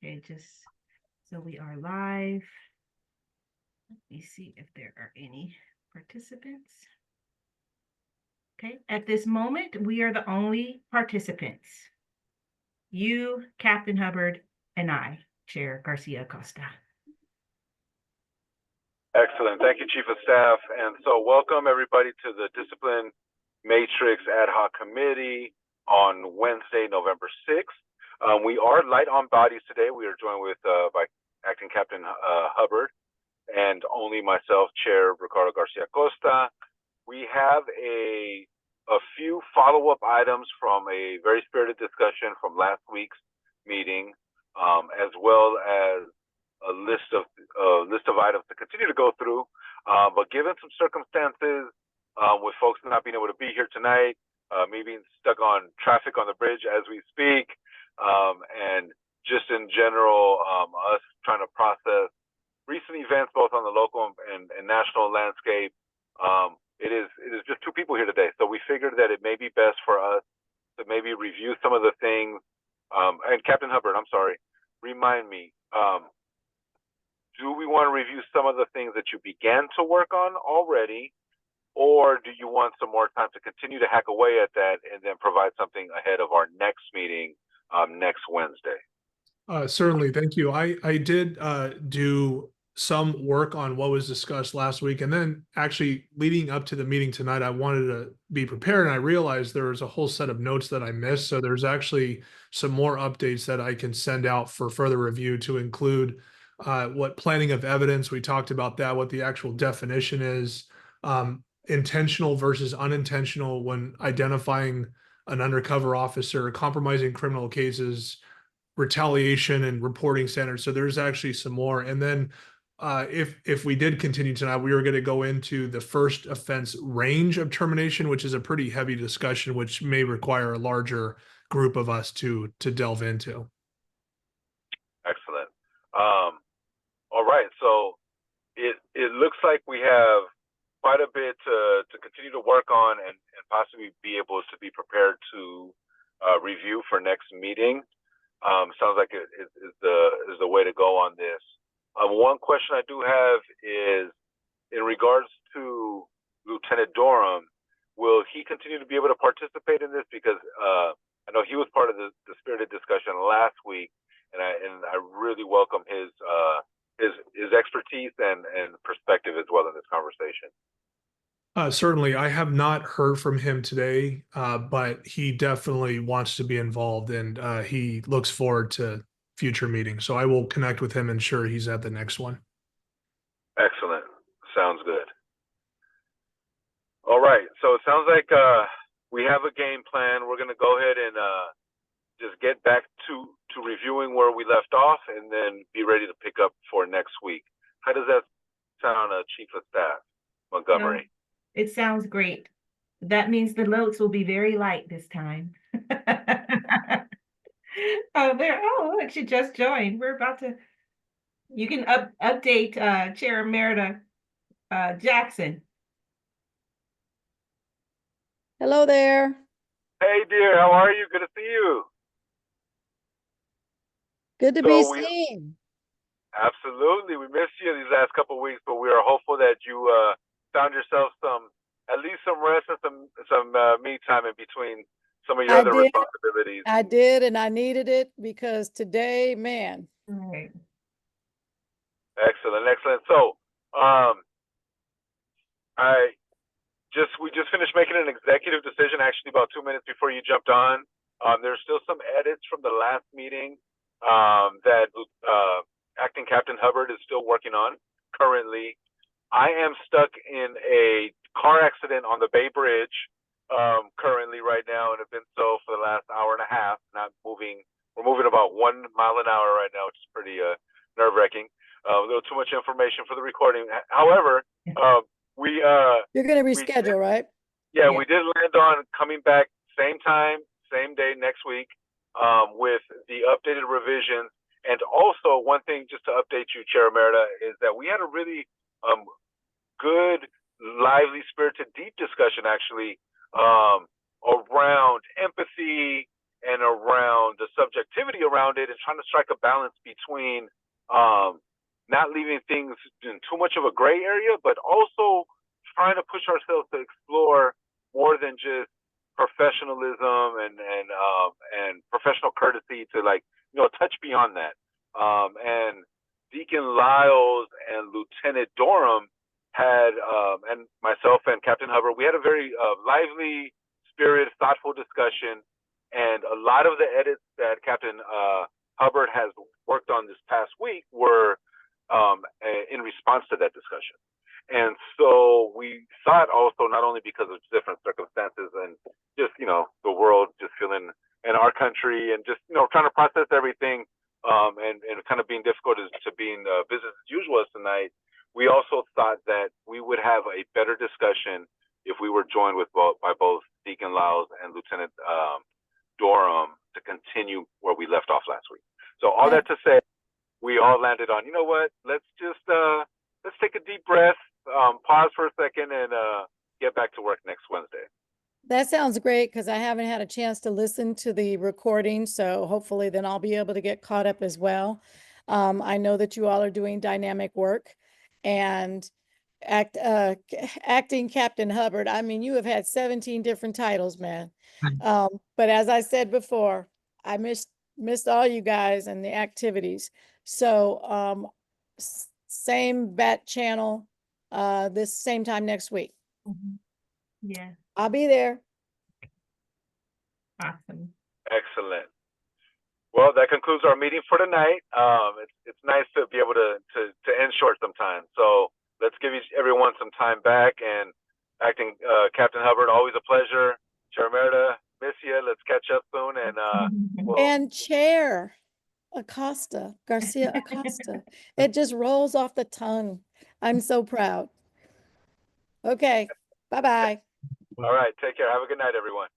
Okay, just so we are live. Let me see if there are any participants. Okay, at this moment, we are the only participants. You, Captain Hubbard, and I, Chair Garcia Acosta. Excellent. Thank you, Chief of Staff. And so welcome everybody to the Discipline Matrix Ad Hoc Committee on Wednesday, November 6th. We are light on bodies today. We are joined with by Acting Captain Hubbard and only myself, Chair Ricardo Garcia Acosta. We have a few follow-up items from a very spirited discussion from last week's meeting, as well as a list of items to continue to go through. But given some circumstances, with folks not being able to be here tonight, me being stuck on traffic on the bridge as we speak, and just in general, us trying to process recent events both on the local and national landscape, it is just two people here today. So we figured that it may be best for us to maybe review some of the things. And Captain Hubbard, I'm sorry, remind me. Do we want to review some of the things that you began to work on already, or do you want some more time to continue to hack away at that and then provide something ahead of our next meeting next Wednesday? Certainly, thank you. I did do some work on what was discussed last week, and then actually leading up to the meeting tonight, I wanted to be prepared, and I realized there was a whole set of notes that I missed. So there's actually some more updates that I can send out for further review to include what planning of evidence, we talked about that, what the actual definition is, intentional versus unintentional when identifying an undercover officer, compromising criminal cases, retaliation and reporting standards. So there's actually some more. And then if we did continue tonight, we were going to go into the first offense range of termination, which is a pretty heavy discussion, which may require a larger group of us to delve into. Excellent. All right, so it looks like we have quite a bit to continue to work on and possibly be able to be prepared to review for next meeting. Sounds like it is the way to go on this. One question I do have is in regards to Lieutenant Durham. Will he continue to be able to participate in this? Because I know he was part of the spirited discussion last week, and I really welcome his expertise and perspective as well in this conversation. Certainly, I have not heard from him today, but he definitely wants to be involved, and he looks forward to future meetings. So I will connect with him and ensure he's at the next one. Excellent. Sounds good. All right. So it sounds like we have a game plan. We're going to go ahead and just get back to reviewing where we left off and then be ready to pick up for next week. How does that sound, Chief of Staff Montgomery? It sounds great. That means the notes will be very light this time. Oh, look, she just joined. We're about to, you can update Chair Emerita Jackson. Hello there. Hey, dear, how are you? Good to see you. Good to be seen. Absolutely. We missed you these last couple of weeks, but we are hopeful that you found yourself at least some rest and some me time in between some of your other responsibilities. I did, and I needed it because today, man. Right. Excellent. So, we just finished making an executive decision actually about 2 minutes before you jumped on. There's still some edits from the last meeting that Acting Captain Hubbard is still working on currently. I am stuck in a car accident on the Bay Bridge currently right now, and have been so for the last hour and a half. Not moving. We're moving about 1 mile an hour right now, which is pretty nerve-wracking. A little too much information for the recording. However, you're going to reschedule, right? Yeah, we did land on coming back same time, same day next week with the updated revisions. And also, one thing just to update you, Chair Emerita, is that we had a really good, lively, spirited, deep discussion actually around empathy and around the subjectivity around it, and trying to strike a balance between not leaving things in too much of a gray area, but also trying to push ourselves to explore more than just professionalism and professional courtesy, to, like, touch beyond that. And Deacon Lyles and Lieutenant Durham had, and myself and Captain Hubbard, we had a very lively, spirited, thoughtful discussion. And a lot of the edits that Captain Hubbard has worked on this past week were in response to that discussion. And so we thought also, not only because of different circumstances and just, the world just feeling, in our country, and just, trying to process everything, and kind of being difficult to being business as usual as tonight, we also thought that we would have a better discussion if we were joined by both Deacon Lyles and Lieutenant Durham to continue where we left off last week. So all that to say, we all landed on, what, let's just let's take a deep breath, pause for a second, and get back to work next Wednesday. That sounds great, because I haven't had a chance to listen to the recording, so hopefully then I'll be able to get caught up as well. I know that you all are doing dynamic work, and acting Captain Hubbard, I mean, you have had 17 different titles, man. But as I said before, I missed all you guys and the activities. So same bat channel, this same time next week. Yeah, I'll be there. awesome. Excellent. Well, that concludes our meeting for tonight. It's nice to be able to end short sometimes. So let's give everyone some time back. And acting Captain Hubbard, always a pleasure. Chair Merida, miss you. Let's catch up soon. And And Chair Acosta, Garcia Acosta. It just rolls off the tongue. I'm so proud. Okay, bye-bye. all right, take care. Have a good night, everyone.